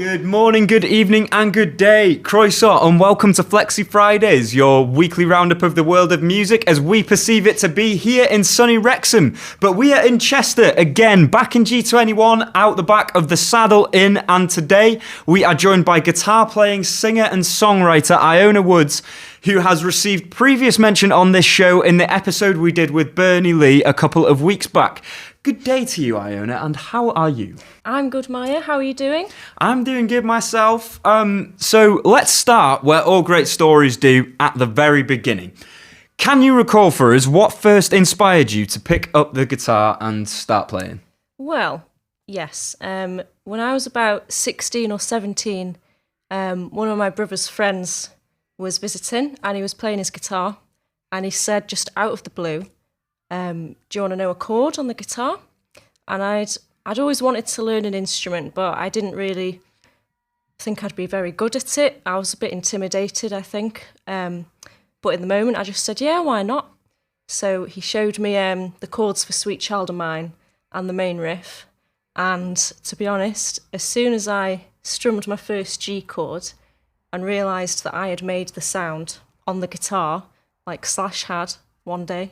Good morning, good evening, and good day, Croissant, and welcome to Flexy Fridays, your weekly roundup of the world of music as we perceive it to be here in sunny Wrexham. But we are in Chester again, back in G21, out the back of the Saddle Inn, and today we are joined by guitar-playing singer and songwriter Iona Woods, who has received previous mention on this show in the episode we did with Bernie Lee a couple of weeks back. Good day to you, Iona, and how are you? I'm good, Maya. How are you doing? I'm doing good myself. So let's start where all great stories do, at the very beginning. Can you recall for us what first inspired you to pick up the guitar and start playing? Well, yes. When I was about 16 or 17, one of my brother's friends was visiting and he was playing his guitar, and he said just out of the blue, do you want to know a chord on the guitar? And I'd always wanted to learn an instrument, but I didn't really think I'd be very good at it. I was a bit intimidated, I think. But in the moment, I just said, yeah, why not? So he showed me the chords for Sweet Child of Mine and the main riff. And to be honest, as soon as I strummed my first G chord and realised that I had made the sound on the guitar, like Slash had one day,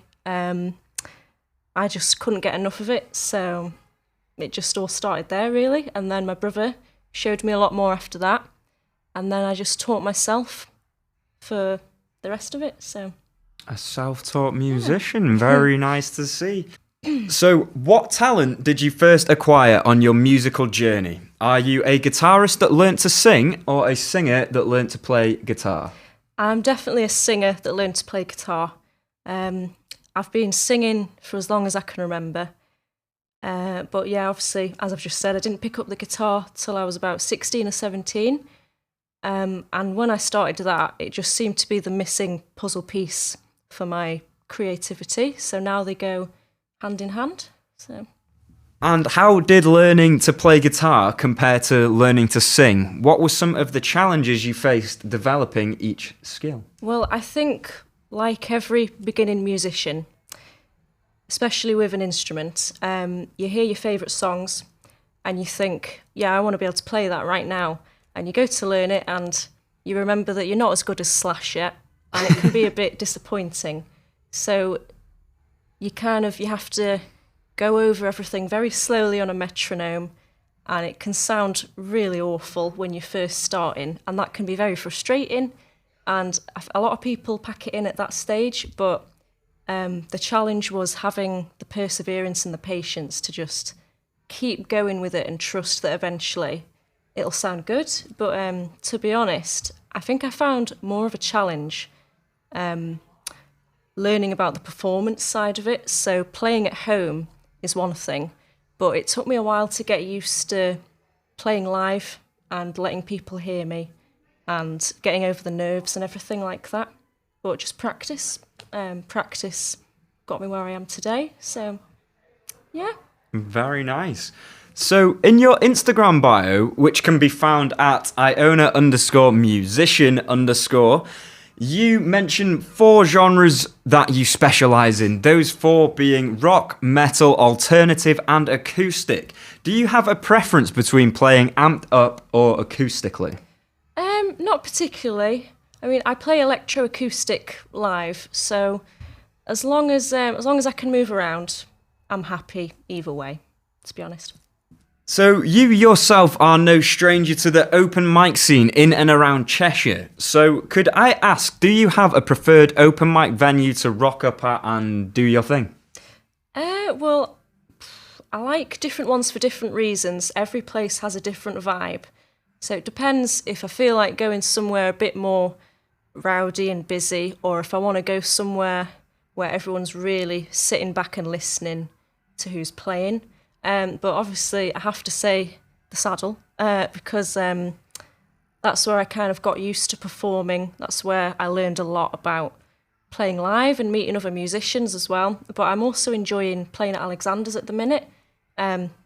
I just couldn't get enough of it, so it just all started there, really. And then my brother showed me a lot more after that, and then I just taught myself for the rest of it, so... A self-taught musician, yeah. Very nice to see. So, what talent did you first acquire on your musical journey? Are you a guitarist that learnt to sing, or a singer that learnt to play guitar? I'm definitely a singer that learnt to play guitar. I've been singing for as long as I can remember. But yeah, obviously, as I've just said, I didn't pick up the guitar till I was about 16 or 17. And when I started that, it just seemed to be the missing puzzle piece for my creativity. So now they go hand in hand. So. And how did learning to play guitar compare to learning to sing? What were some of the challenges you faced developing each skill? Well, I think, like every beginning musician, especially with an instrument, you hear your favourite songs and you think, yeah, I want to be able to play that right now. And you go to learn it and you remember that you're not as good as Slash yet, and it can be a bit disappointing. So you have to go over everything very slowly on a metronome, and it can sound really awful when you're first starting, and that can be very frustrating. And a lot of people pack it in at that stage, but the challenge was having the perseverance and the patience to just keep going with it and trust that eventually it'll sound good. But to be honest, I think I found more of a challenge learning about the performance side of it. So playing at home is one thing, but it took me a while to get used to playing live and letting people hear me, and getting over the nerves and everything like that. But just practice. Practice got me where I am today. So, yeah. Very nice. So, in your Instagram bio, which can be found at Iona_musician_, you mention 4 genres that you specialise in. Those 4 being rock, metal, alternative, and acoustic. Do you have a preference between playing amped up or acoustically? Not particularly. I mean, I play electroacoustic live, so as long as I can move around, I'm happy either way, to be honest. So you yourself are no stranger to the open mic scene in and around Cheshire. So could I ask, do you have a preferred open mic venue to rock up at and do your thing? Well, I like different ones for different reasons. Every place has a different vibe. So it depends if I feel like going somewhere a bit more rowdy and busy, or if I want to go somewhere where everyone's really sitting back and listening to who's playing. But obviously I have to say the Saddle, because that's where I kind of got used to performing. That's where I learned a lot about playing live and meeting other musicians as well. But I'm also enjoying playing at Alexander's at the minute.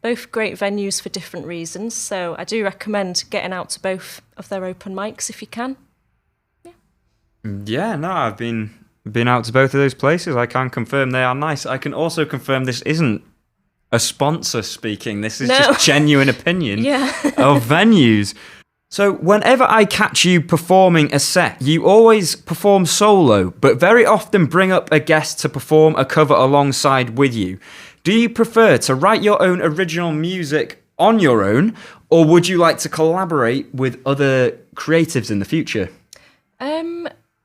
Both great venues for different reasons, so I do recommend getting out to both of their open mics if you can. Yeah, no, I've been out to both of those places. I can confirm they are nice. I can also confirm this isn't a sponsor speaking. This is just genuine opinion of venues. So whenever I catch you performing a set, you always perform solo, but very often bring up a guest to perform a cover alongside with you. Do you prefer to write your own original music on your own, or would you like to collaborate with other creatives in the future?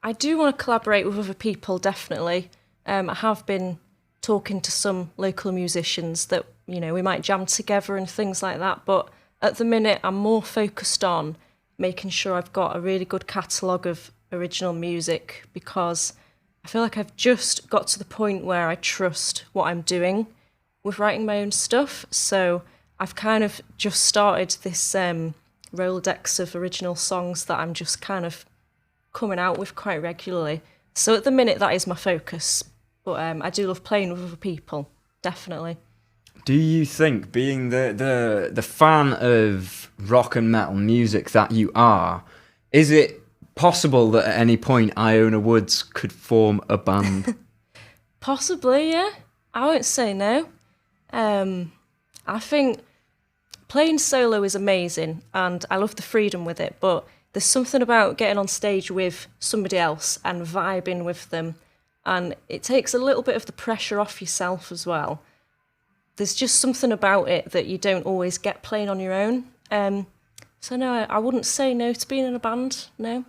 I do want to collaborate with other people, definitely. I have been talking to some local musicians that, we might jam together and things like that, but at the minute, I'm more focused on making sure I've got a really good catalogue of original music, because I feel like I've just got to the point where I trust what I'm doing with writing my own stuff. So I've kind of just started this Rolodex of original songs that I'm just kind of coming out with quite regularly. So at the minute, that is my focus. But I do love playing with other people, definitely. Do you think, being the fan of rock and metal music that you are, is it possible that at any point Iona Woods could form a band? Possibly, yeah. I won't say no. I think playing solo is amazing and I love the freedom with it, but there's something about getting on stage with somebody else and vibing with them, and it takes a little bit of the pressure off yourself as well. There's just something about it that you don't always get playing on your own. So no, I wouldn't say no to being in a band, no.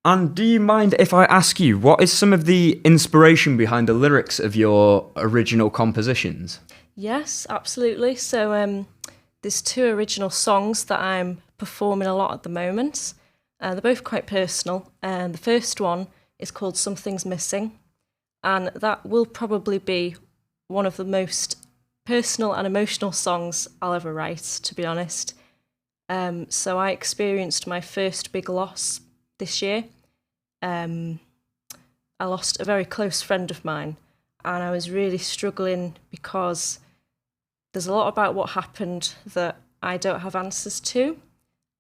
And do you mind if I ask you, what is some of the inspiration behind the lyrics of your original compositions? Yes, absolutely. So there's 2 original songs that I'm performing a lot at the moment. They're both quite personal. The first one is called Something's Missing, and that will probably be one of the most personal and emotional songs I'll ever write, to be honest. So I experienced my first big loss this year. I lost a very close friend of mine, and I was really struggling because there's a lot about what happened that I don't have answers to,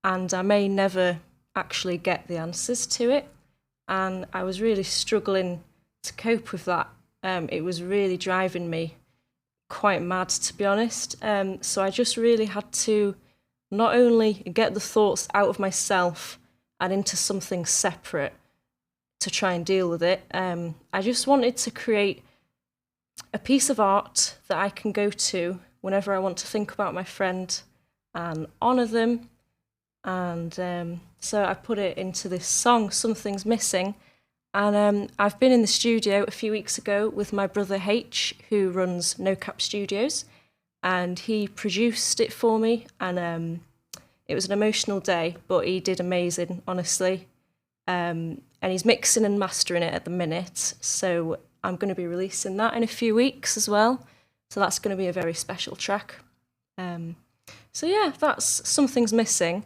and I may never actually get the answers to it. And I was really struggling to cope with that. It was really driving me quite mad, to be honest. So I just really had to not only get the thoughts out of myself and into something separate to try and deal with it. I just wanted to create a piece of art that I can go to whenever I want to think about my friend and honour them. And so I put it into this song, Something's Missing. And I've been in the studio a few weeks ago with my brother H, who runs No Cap Studios, and he produced it for me. And it was an emotional day, but he did amazing, honestly. And he's mixing and mastering it at the minute. So I'm going to be releasing that in a few weeks as well. So that's going to be a very special track. So yeah, that's Something's Missing.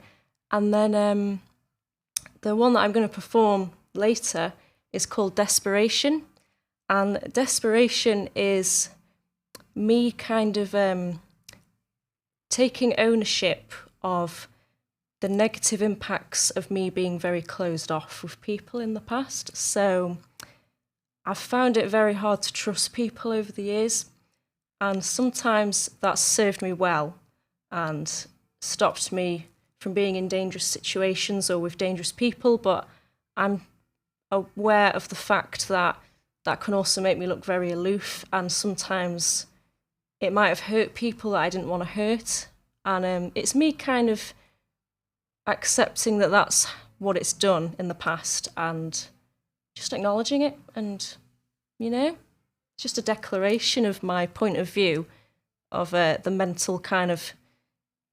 And then the one that I'm going to perform later is called Desperation. And Desperation is me kind of taking ownership of the negative impacts of me being very closed off with people in the past. So I've found it very hard to trust people over the years, and sometimes that's served me well and stopped me from being in dangerous situations or with dangerous people, but I'm aware of the fact that that can also make me look very aloof, and sometimes it might have hurt people that I didn't want to hurt. And it's me kind of accepting that that's what it's done in the past and just acknowledging it. And, it's just a declaration of my point of view of the mental kind of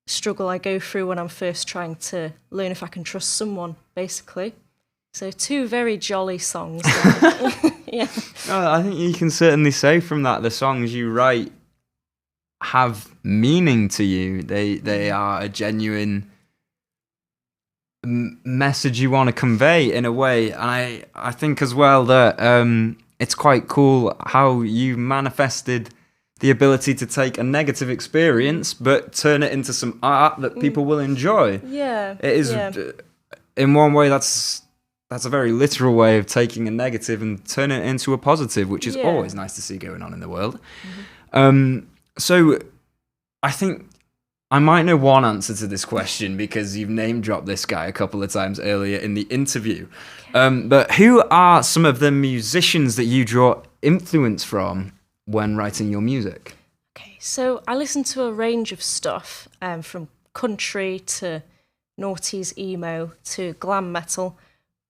struggle I go through when I'm first trying to learn if I can trust someone, basically. So 2 very jolly songs. Yeah. Oh, I think you can certainly say from that the songs you write have meaning to you. They are a genuine message you want to convey in a way. And I think as well that it's quite cool how you manifested the ability to take a negative experience but turn it into some art that people will enjoy. Yeah. It is, in one way, that's a very literal way of taking a negative and turning it into a positive, which is always nice to see going on in the world. So I think I might know one answer to this question because you've name dropped this guy a couple of times earlier in the interview. But who are some of the musicians that you draw influence from when writing your music? Okay, so I listen to a range of stuff, from country to noughties emo to glam metal.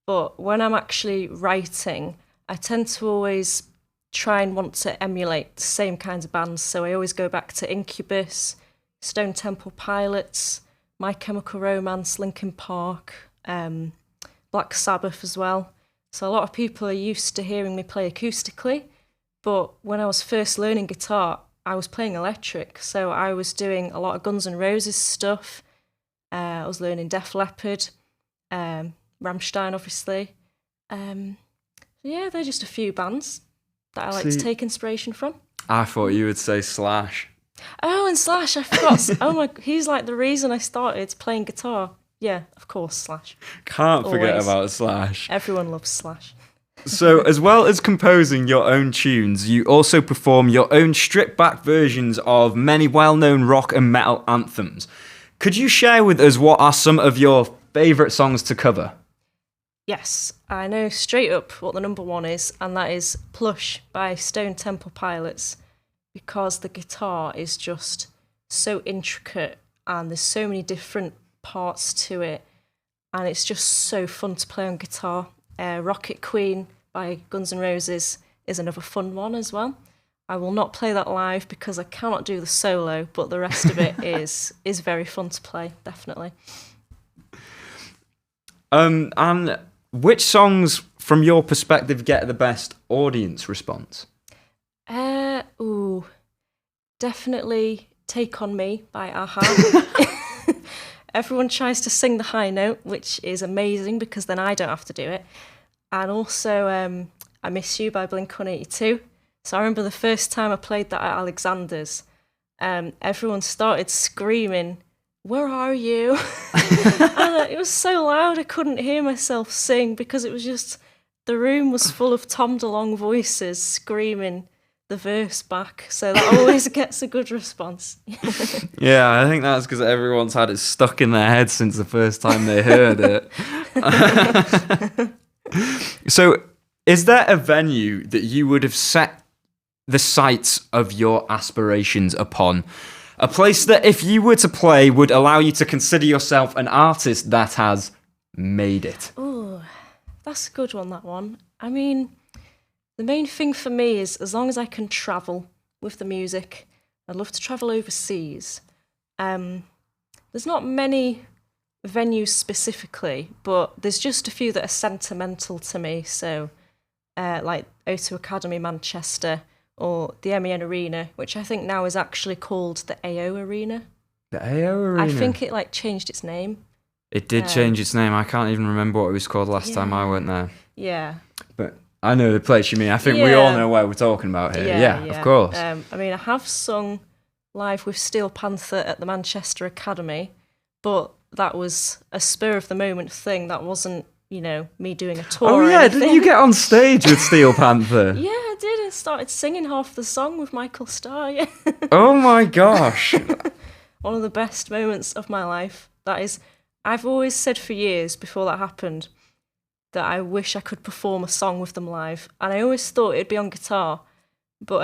But when I'm actually writing, I tend to always try and want to emulate the same kinds of bands. So I always go back to Incubus, Stone Temple Pilots, My Chemical Romance, Linkin Park, Black Sabbath as well. So a lot of people are used to hearing me play acoustically, but when I was first learning guitar, I was playing electric. So I was doing a lot of Guns N' Roses stuff. I was learning Def Leppard, Rammstein, obviously. Yeah, they're just a few bands that I like to take inspiration from. I thought you would say Slash. Oh, and Slash, I forgot. Oh my, he's like the reason I started playing guitar. Yeah, of course, Slash. Can't forget about Slash. Everyone loves Slash. So, as well as composing your own tunes, you also perform your own stripped-back versions of many well-known rock and metal anthems. Could you share with us what are some of your favourite songs to cover? Yes, I know straight up what the number one is, and that is Plush by Stone Temple Pilots, because the guitar is just so intricate and there's so many different parts to it, and it's just so fun to play on guitar. Rocket Queen by Guns N' Roses is another fun one as well. I will not play that live because I cannot do the solo, but the rest of it is very fun to play, definitely. And which songs, from your perspective, get the best audience response? Definitely Take On Me by a-ha. Everyone tries to sing the high note, which is amazing because then I don't have to do it. And also I Miss You by Blink-182. So I remember the first time I played that at Alexander's, everyone started screaming, "Where are you?" And it was so loud I couldn't hear myself sing because it was just, the room was full of Tom DeLonge voices screaming the verse back. So that always gets a good response. Yeah, I think that's because everyone's had it stuck in their head since the first time they heard it. So, is there a venue that you would have set the sights of your aspirations upon? A place that, if you were to play, would allow you to consider yourself an artist that has made it? Oh, that's a good one, that one. I mean, the main thing for me is as long as I can travel with the music, I'd love to travel overseas. There's not many venues specifically, but there's just a few that are sentimental to me. So, like O2 Academy Manchester, or the MEN Arena, which I think now is actually called the AO Arena. The AO Arena? I think it changed its name. It did change its name. I can't even remember what it was called last time I went there. Yeah. But I know the place you mean. I think we all know where we're talking about here. Yeah, of course. I mean, I have sung live with Steel Panther at the Manchester Academy, but that was a spur of the moment thing. That wasn't, me doing a tour. Oh yeah, didn't you get on stage with Steel Panther? Yeah, I did. I started singing half the song with Michael Starr. Yeah. Oh my gosh. One of the best moments of my life. That is, I've always said for years before that happened that I wish I could perform a song with them live, and I always thought it'd be on guitar, but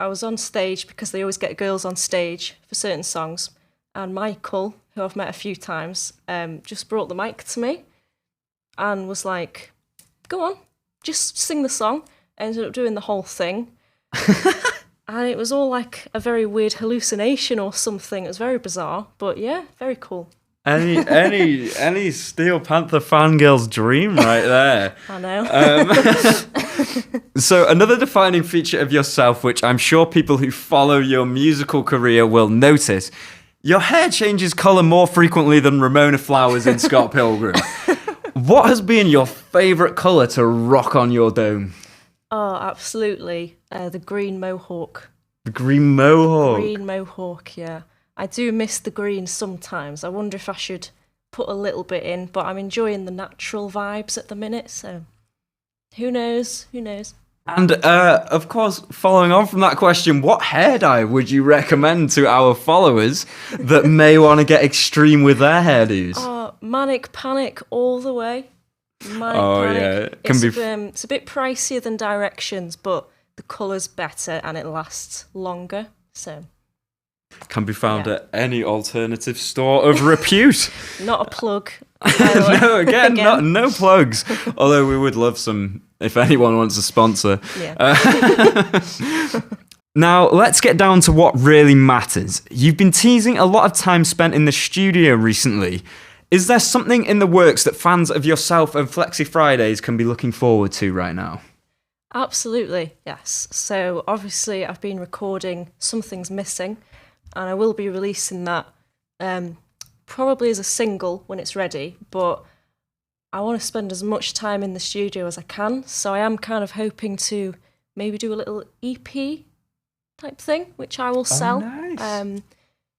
I was on stage because they always get girls on stage for certain songs, and Michael, who I've met a few times, just brought the mic to me and was like, "Go on, just sing the song." I ended up doing the whole thing. And it was all like a very weird hallucination or something. It was very bizarre, but yeah, very cool. Any Steel Panther fangirl's dream right there. I know. So another defining feature of yourself, which I'm sure people who follow your musical career will notice, your hair changes colour more frequently than Ramona Flowers in Scott Pilgrim. What has been your favourite colour to rock on your dome? Oh, absolutely. The green mohawk. The green mohawk? Green mohawk, yeah. I do miss the green sometimes. I wonder if I should put a little bit in, but I'm enjoying the natural vibes at the minute, so who knows? Who knows? And of course, following on from that question, what hair dye would you recommend to our followers that may want to get extreme with their hairdos? Oh, Manic Panic all the way. Manic Panic. Yeah, It's a bit pricier than Directions, but the colour's better and it lasts longer. So can be found at any alternative store of repute. Not a plug. No, again. No plugs. Although we would love some if anyone wants a sponsor. Yeah. Now, let's get down to what really matters. You've been teasing a lot of time spent in the studio recently. Is there something in the works that fans of yourself and Flexy Fridays can be looking forward to right now? Absolutely, yes. So obviously I've been recording Something's Missing, and I will be releasing that probably as a single when it's ready, but I want to spend as much time in the studio as I can, so I am kind of hoping to maybe do a little EP type thing, which I will sell. Nice.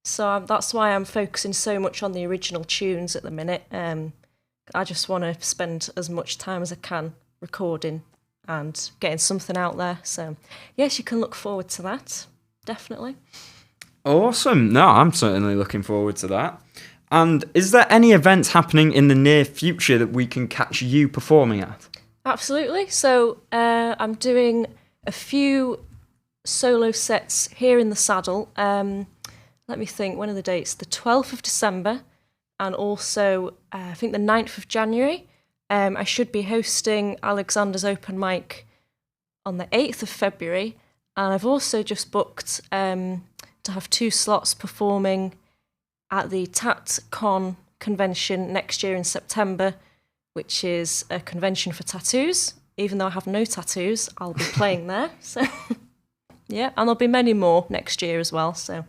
So that's why I'm focusing so much on the original tunes at the minute. I just want to spend as much time as I can recording and getting something out there. So yes, you can look forward to that, definitely. Awesome. No, I'm certainly looking forward to that. And is there any events happening in the near future that we can catch you performing at? Absolutely. So I'm doing a few solo sets here in the Saddle. Let me think, when are the dates? The 12th of December and also I think the 9th of January. I should be hosting Alexander's open mic on the 8th of February. And I've also just booked to have 2 slots performing at the TatCon convention next year in September, which is a convention for tattoos. Even though I have no tattoos, I'll be playing there. So yeah, and there'll be many more next year as well. So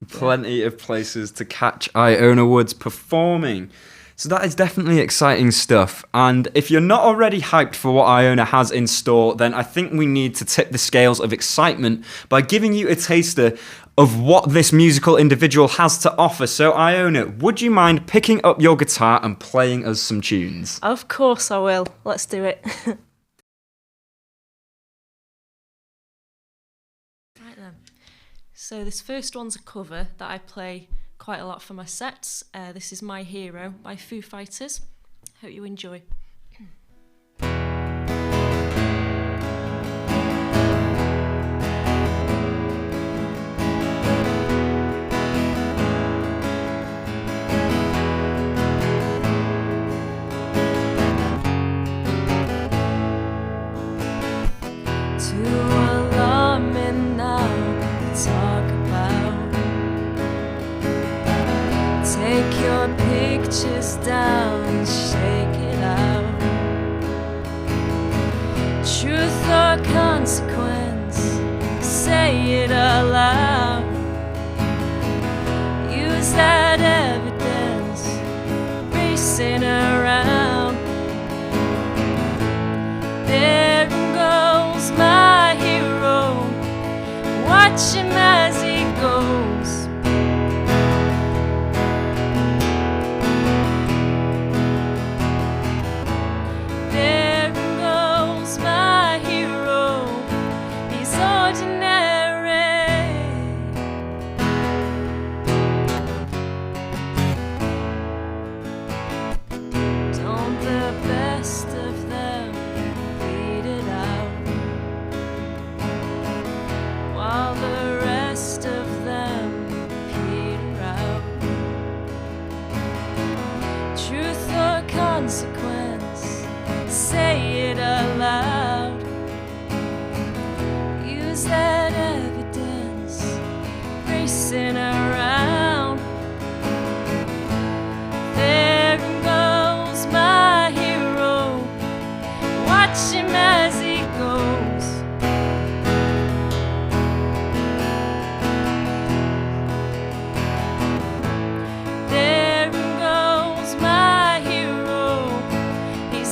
plenty of places to catch Iona Woods performing. So that is definitely exciting stuff. And if you're not already hyped for what Iona has in store, then I think we need to tip the scales of excitement by giving you a taster of what this musical individual has to offer. So Iona, would you mind picking up your guitar and playing us some tunes? Of course I will. Let's do it. Right then. So this first one's a cover that I play quite a lot for my sets. This is My Hero by Foo Fighters. Hope you enjoy. Take your pictures down and shake it out. Truth or consequence, say it aloud. Use that evidence, racing around. There goes my hero, watch him as he goes. Consequence, say it aloud. Use that evidence, racing around. There goes my hero, watch him as he goes. There goes my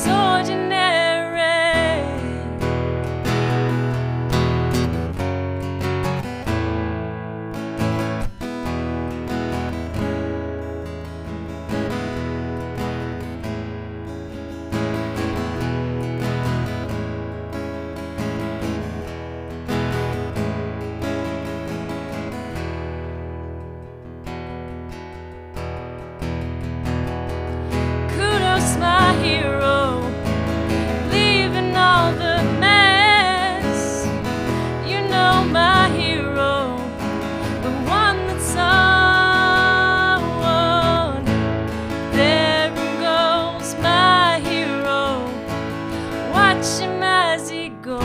ordinary. hero, leaving all the mess. You know my hero, the one that's on. There goes my hero, watch him as he goes.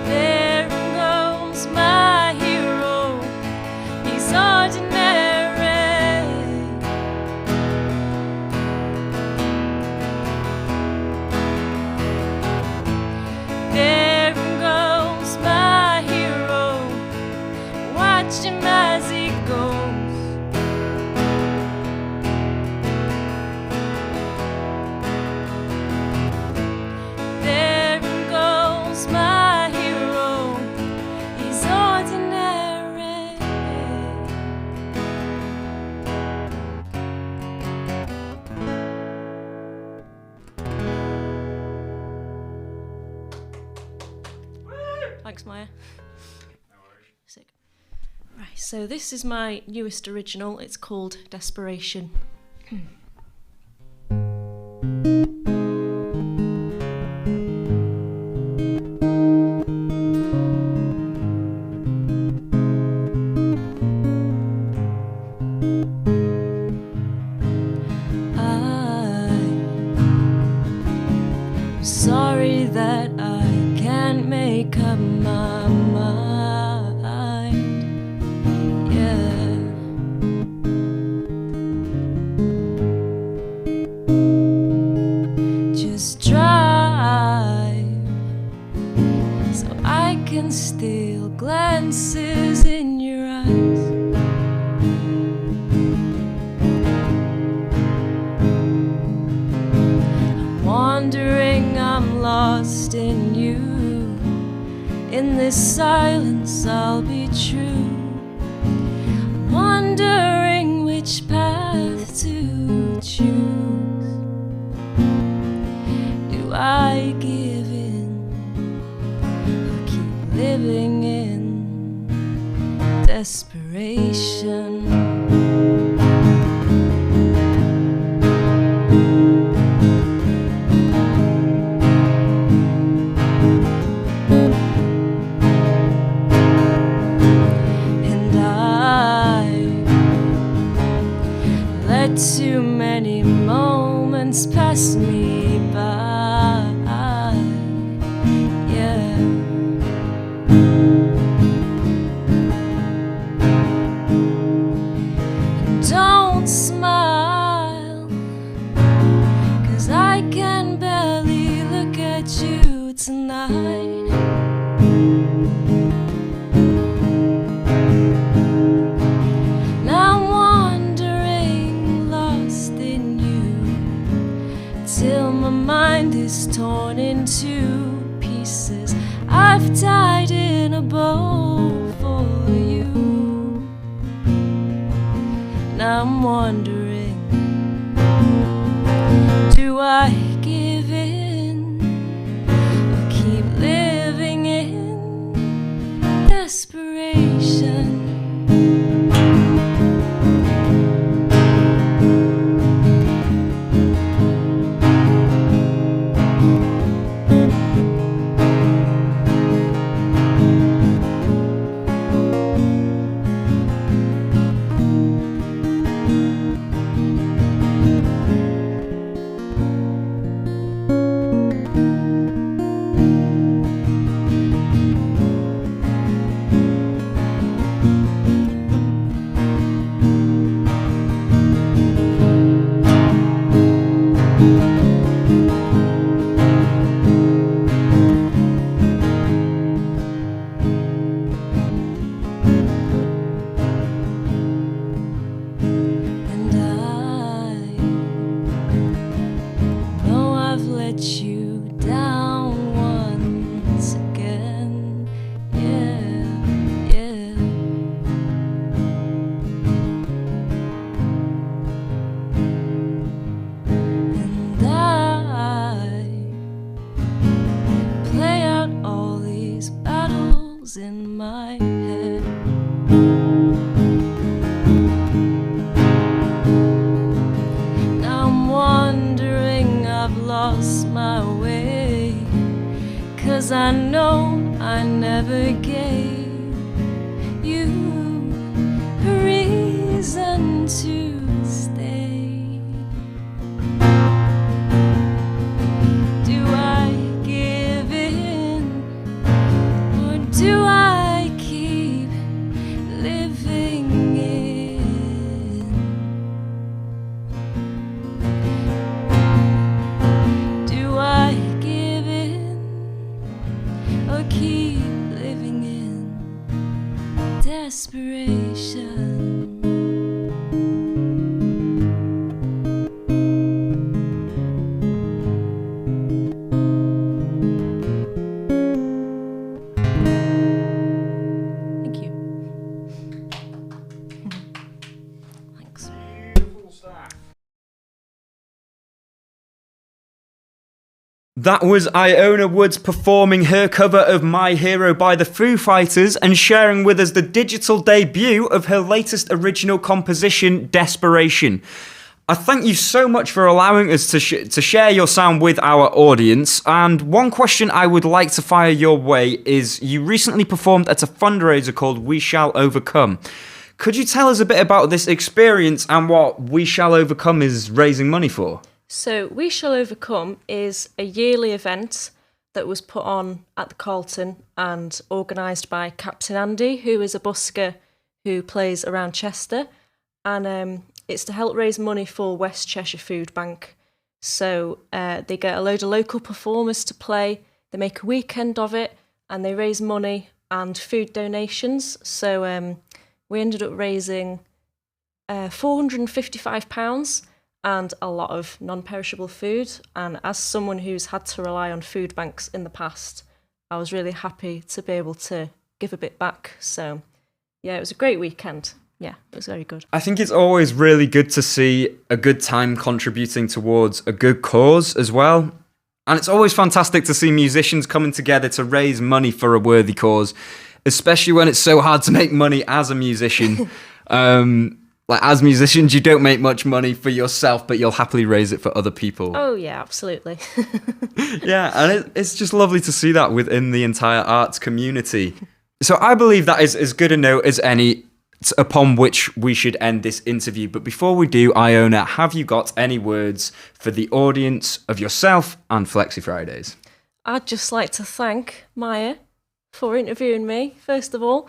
There goes my hero, he's ordinary. There goes my hero, watch him as he goes. There goes my hero, he's ordinary. Thanks, Maya. Sick. Right, so this is my newest original. It's called Desperation. I'm sorry that I can't make up my mind. Yeah. Just drive so I can steal glances in your eyes. I'm wandering, I'm lost in you. In this silence I'll be true. I'm wondering which path to choose. Do I give in or keep living in desperation? Too many moments pass me by. Yeah. And don't smile, 'cause I can barely look at you tonight. Now I'm wandering, lost in you, till my mind is torn into pieces. I've tied in a bow for you. Now I'm wondering, do I give in or keep living in desperation? 'cause I know I never gave you a reason to stay. Do I give in, or do I keep living in? Do I give in, or keep living in desperation? Thank you. Thanks. That was Iona Woods performing her cover of My Hero by the Foo Fighters and sharing with us the digital debut of her latest original composition, Desperation. I thank you so much for allowing us to share your sound with our audience. And one question I would like to fire your way is, you recently performed at a fundraiser called We Shall Overcome. Could you tell us a bit about this experience and what We Shall Overcome is raising money for? So, We Shall Overcome is a yearly event that was put on at the Carlton and organised by Captain Andy, who is a busker who plays around Chester. And it's to help raise money for West Cheshire Food Bank. So they get a load of local performers to play, they make a weekend of it, and they raise money and food donations. So we ended up raising £455 and a lot of non-perishable food. And as someone who's had to rely on food banks in the past, I was really happy to be able to give a bit back. So yeah, it was a great weekend. Yeah, it was very good. I think it's always really good to see a good time contributing towards a good cause as well. And it's always fantastic to see musicians coming together to raise money for a worthy cause, especially when it's so hard to make money as a musician. Like, as musicians, you don't make much money for yourself, but you'll happily raise it for other people. Oh, yeah, absolutely. Yeah, and it's just lovely to see that within the entire arts community. So I believe that is as good a note as any upon which we should end this interview. But before we do, Iona, have you got any words for the audience of yourself and Flexy Fridays? I'd just like to thank Maya for interviewing me, first of all.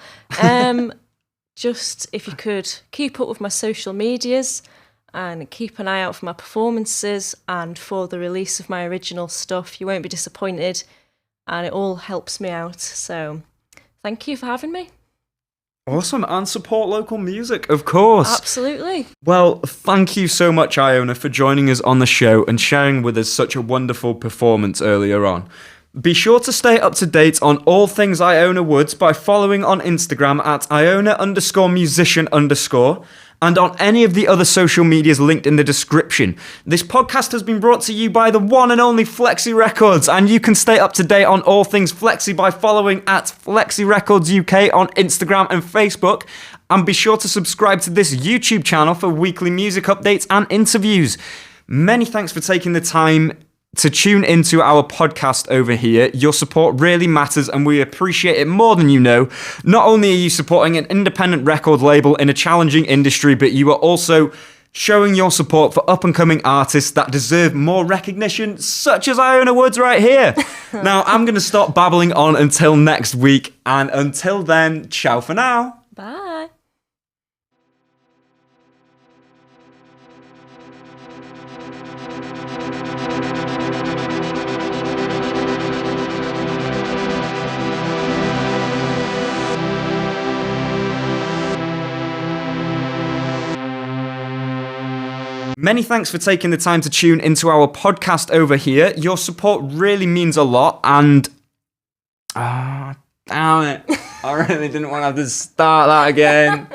Just if you could keep up with my social medias and keep an eye out for my performances and for the release of my original stuff. You won't be disappointed, and it all helps me out. So thank you for having me. Awesome, and support local music, of course. Absolutely. Well, thank you so much, Iona, for joining us on the show and sharing with us such a wonderful performance earlier on. Be sure to stay up to date on all things Iona Woods by following on Instagram at Iona_musician_ and on any of the other social medias linked in the description. This podcast has been brought to you by the one and only Flexy Records, and you can stay up to date on all things Flexy by following at Flexy Records UK on Instagram and Facebook. And be sure to subscribe to this YouTube channel for weekly music updates and interviews. Many thanks for taking the time to tune into our podcast over here. Your support really matters, and we appreciate it more than you know. Not only are you supporting an independent record label in a challenging industry, but you are also showing your support for up-and-coming artists that deserve more recognition, such as Iona Woods right here. Now, I'm going to stop babbling on until next week, and until then, ciao for now. Bye. Many thanks for taking the time to tune into our podcast over here. Your support really means a lot, and damn it. I really didn't want to have to start that again.